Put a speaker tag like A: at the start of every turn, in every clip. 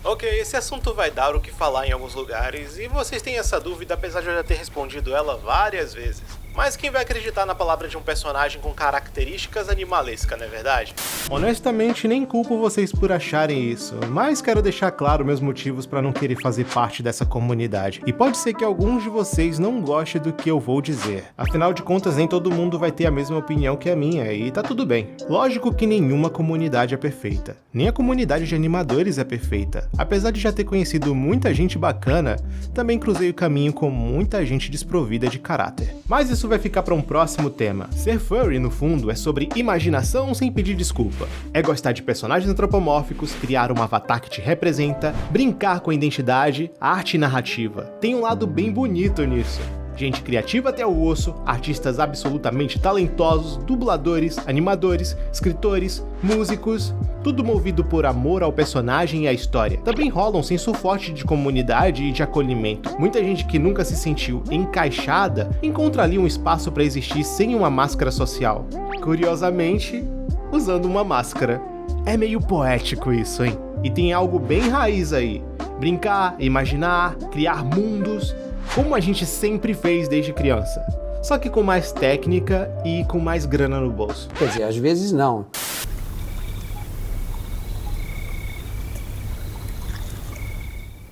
A: Ok, esse assunto vai dar o que falar em alguns lugares, e vocês têm essa dúvida apesar de eu já ter respondido ela várias vezes. Mas quem vai acreditar na palavra de um personagem com características animalescas, não é verdade?
B: Honestamente, nem culpo vocês por acharem isso, mas quero deixar claro meus motivos para não querer fazer parte dessa comunidade. E pode ser que alguns de vocês não gostem do que eu vou dizer. Afinal de contas, nem todo mundo vai ter a mesma opinião que a minha, e tá tudo bem. Lógico que nenhuma comunidade é perfeita. Nem a comunidade de animadores é perfeita. Apesar de já ter conhecido muita gente bacana, também cruzei o caminho com muita gente desprovida de caráter. Mas isso vai ficar para um próximo tema. Ser furry, no fundo, é sobre imaginação sem pedir desculpa. É gostar de personagens antropomórficos, criar um avatar que te representa, brincar com a identidade, arte e narrativa. Tem um lado bem bonito nisso. Gente criativa até o osso, artistas absolutamente talentosos, dubladores, animadores, escritores, músicos, tudo movido por amor ao personagem e à história. Também rola um senso forte de comunidade e de acolhimento. Muita gente que nunca se sentiu encaixada encontra ali um espaço para existir sem uma máscara social. Curiosamente, usando uma máscara. É meio poético isso, hein? E tem algo bem raiz aí. Brincar, imaginar, criar mundos, como a gente sempre fez desde criança, só que com mais técnica e com mais grana no bolso.
C: Quer dizer, às vezes não.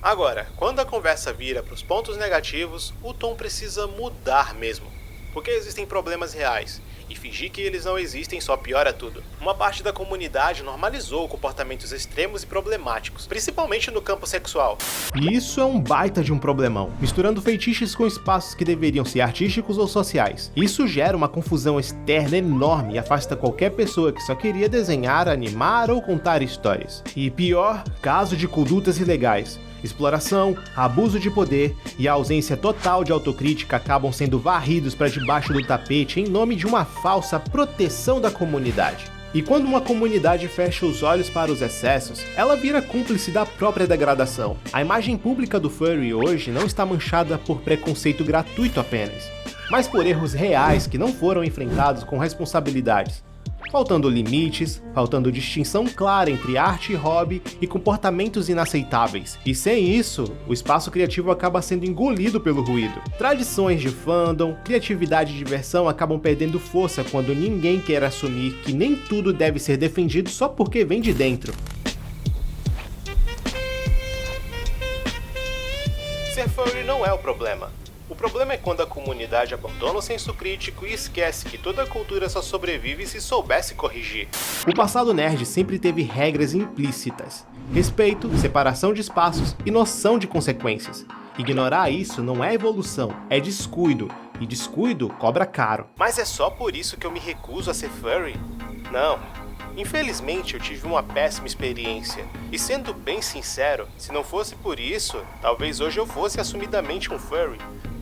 A: Agora, quando a conversa vira para os pontos negativos, o tom precisa mudar mesmo, porque existem problemas reais. E fingir que eles não existem só piora tudo. Uma parte da comunidade normalizou comportamentos extremos e problemáticos, principalmente no campo sexual.
B: E isso é um baita de um problemão, misturando feitiços com espaços que deveriam ser artísticos ou sociais. Isso gera uma confusão externa enorme e afasta qualquer pessoa que só queria desenhar, animar ou contar histórias. E pior, caso de condutas ilegais. Exploração, abuso de poder e a ausência total de autocrítica acabam sendo varridos para debaixo do tapete em nome de uma falsa proteção da comunidade. E quando uma comunidade fecha os olhos para os excessos, ela vira cúmplice da própria degradação. A imagem pública do furry hoje não está manchada por preconceito gratuito apenas, mas por erros reais que não foram enfrentados com responsabilidades. Faltando limites, faltando distinção clara entre arte e hobby e comportamentos inaceitáveis. E sem isso, o espaço criativo acaba sendo engolido pelo ruído. Tradições de fandom, criatividade e diversão acabam perdendo força quando ninguém quer assumir que nem tudo deve ser defendido só porque vem de dentro.
A: Ser furry não é o problema. O problema é quando a comunidade abandona o senso crítico e esquece que toda cultura só sobrevive se soubesse corrigir.
B: O passado nerd sempre teve regras implícitas: respeito, separação de espaços e noção de consequências. Ignorar isso não é evolução, é descuido, e descuido cobra caro.
A: Mas é só por isso que eu me recuso a ser furry? Não. Infelizmente eu tive uma péssima experiência, e sendo bem sincero, se não fosse por isso, talvez hoje eu fosse assumidamente um furry.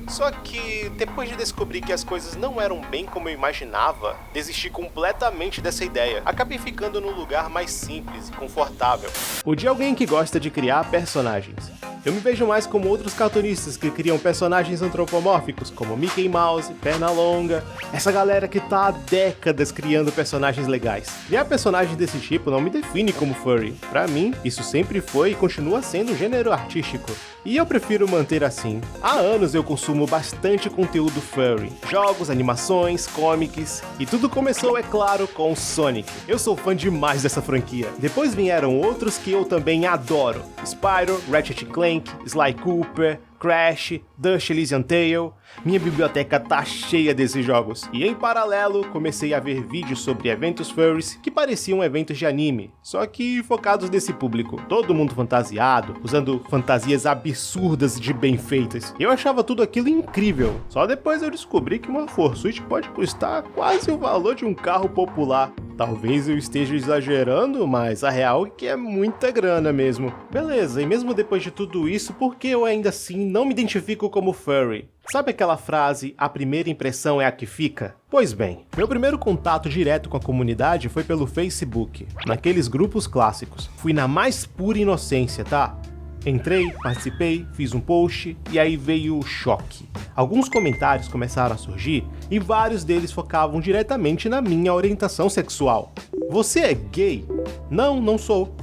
A: Só que, depois de descobrir que as coisas não eram bem como eu imaginava, desisti completamente dessa ideia. Acabei ficando num lugar mais simples e confortável.
B: O de alguém que gosta de criar personagens. Eu me vejo mais como outros cartunistas que criam personagens antropomórficos, como Mickey Mouse, Pernalonga, essa galera que tá há décadas criando personagens legais. Criar personagens desse tipo não me define como furry. Pra mim, isso sempre foi e continua sendo um gênero artístico. E eu prefiro manter assim. Há anos eu consumo bastante conteúdo furry, jogos, animações, comics, e tudo começou, é claro, com Sonic. Eu sou fã demais dessa franquia. Depois vieram outros que eu também adoro: Spyro, Ratchet & Clank, Sly Cooper, Crash, Dust Elysian Tale. Minha biblioteca tá cheia desses jogos. E em paralelo, comecei a ver vídeos sobre eventos furries que pareciam eventos de anime, só que focados nesse público. Todo mundo fantasiado, usando fantasias absurdas de bem feitas. Eu achava tudo aquilo incrível. Só depois eu descobri que uma fursuit pode custar quase o valor de um carro popular. talvez eu esteja exagerando, mas a real é que é muita grana mesmo. Beleza, e mesmo depois de tudo isso, por que eu ainda assim não me identifico como furry? Sabe aquela frase, a primeira impressão é a que fica? Pois bem, meu primeiro contato direto com a comunidade foi pelo Facebook, naqueles grupos clássicos. Fui na mais pura inocência, tá? Entrei, participei, fiz um post e aí veio o choque. Alguns comentários começaram a surgir e vários deles focavam diretamente na minha orientação sexual. Você é gay? Não, não sou.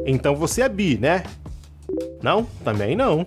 B: Então você é bi, né? Não, também não.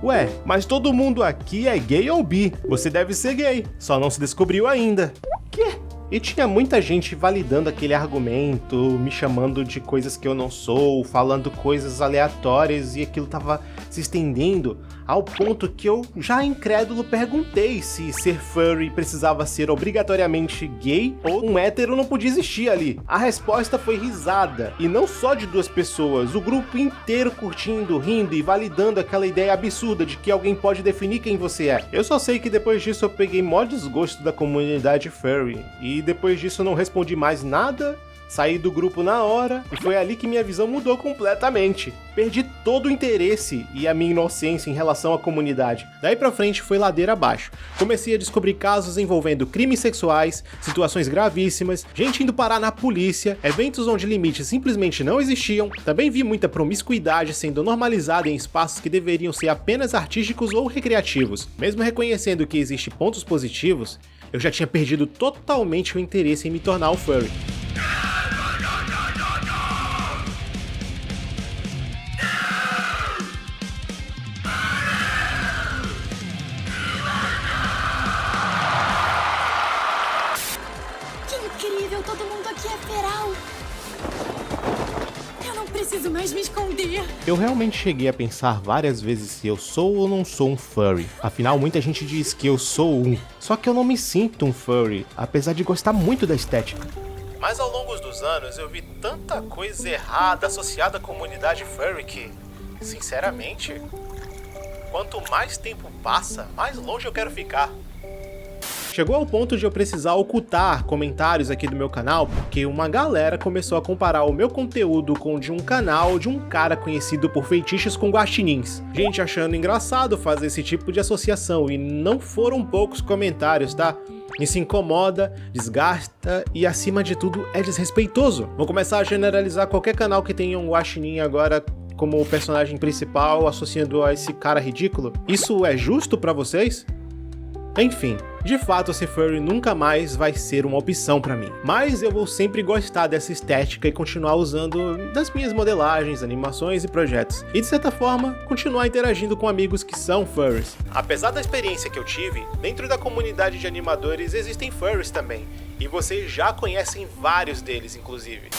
B: Ué, mas todo mundo aqui é gay ou bi? Você deve ser gay, só não se descobriu ainda. Quê? E tinha muita gente validando aquele argumento, me chamando de coisas que eu não sou, falando coisas aleatórias e aquilo tava se estendendo ao ponto que eu, já incrédulo, perguntei se ser furry precisava ser obrigatoriamente gay ou um hétero não podia existir ali. A resposta foi risada, e não só de 2 pessoas, o grupo inteiro curtindo, rindo e validando aquela ideia absurda de que alguém pode definir quem você é. Eu só sei que depois disso eu peguei mó desgosto da comunidade furry, e depois disso eu não respondi mais nada, saí do grupo na hora, e foi ali que minha visão mudou completamente. Perdi todo o interesse e a minha inocência em relação à comunidade. Daí pra frente foi ladeira abaixo. Comecei a descobrir casos envolvendo crimes sexuais, situações gravíssimas, gente indo parar na polícia, eventos onde limites simplesmente não existiam. Também vi muita promiscuidade sendo normalizada em espaços que deveriam ser apenas artísticos ou recreativos. Mesmo reconhecendo que existem pontos positivos, eu já tinha perdido totalmente o interesse em me tornar um furry.
C: Todo mundo aqui é feral. Eu não preciso mais me esconder.
B: Eu realmente cheguei a pensar várias vezes se eu sou ou não sou um furry. Afinal, muita gente diz que eu sou um. Só que eu não me sinto um furry, apesar de gostar muito da estética.
A: Mas ao longo dos anos eu vi tanta coisa errada associada à comunidade furry que, sinceramente, quanto mais tempo passa, mais longe eu quero ficar.
B: Chegou ao ponto de eu precisar ocultar comentários aqui do meu canal, porque uma galera começou a comparar o meu conteúdo com o de um canal de um cara conhecido por feitiços com guaxinins. Gente achando engraçado fazer esse tipo de associação, e não foram poucos comentários, tá? Isso incomoda, desgasta e, acima de tudo, é desrespeitoso. Vou começar a generalizar qualquer canal que tenha um guaxinim agora como personagem principal, associando a esse cara ridículo. Isso é justo pra vocês? Enfim, de fato ser furry nunca mais vai ser uma opção pra mim, mas eu vou sempre gostar dessa estética e continuar usando das minhas modelagens, animações e projetos, e de certa forma, continuar interagindo com amigos que são furries.
A: Apesar da experiência que eu tive, dentro da comunidade de animadores existem furries também, e vocês já conhecem vários deles inclusive.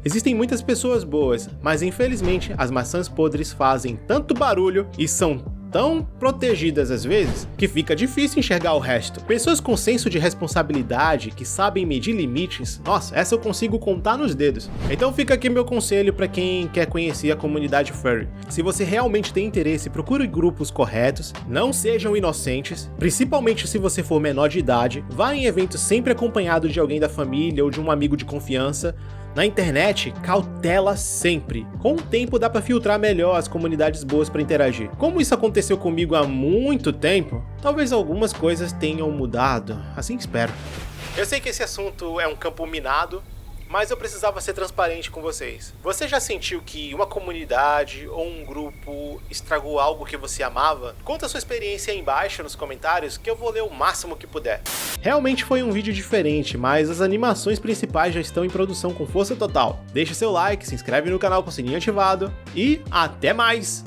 B: Existem muitas pessoas boas, mas infelizmente as maçãs podres fazem tanto barulho e são tão protegidas às vezes, que fica difícil enxergar o resto. Pessoas com senso de responsabilidade, que sabem medir limites, nossa, essa eu consigo contar nos dedos. Então fica aqui meu conselho para quem quer conhecer a comunidade furry. Se você realmente tem interesse, procure grupos corretos, não sejam inocentes, principalmente se você for menor de idade, vá em eventos sempre acompanhado de alguém da família ou de um amigo de confiança. Na internet, cautela sempre. Com o tempo dá pra filtrar melhor as comunidades boas pra interagir. Como isso aconteceu comigo há muito tempo, talvez algumas coisas tenham mudado, assim espero.
A: Eu sei que esse assunto é um campo minado, mas eu precisava ser transparente com vocês. Você já sentiu que uma comunidade ou um grupo estragou algo que você amava? Conta a sua experiência aí embaixo nos comentários que eu vou ler o máximo que puder.
B: Realmente foi um vídeo diferente, mas as animações principais já estão em produção com força total. Deixa seu like, se inscreve no canal com o sininho ativado e até mais!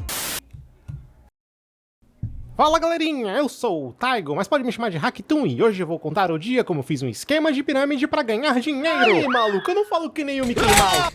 B: Fala galerinha, eu sou o Taigo, mas pode me chamar de Hacktoon, e hoje eu vou contar o dia como fiz um esquema de pirâmide pra ganhar dinheiro. Ai, maluco, eu não falo que nem o Mickey Mouse.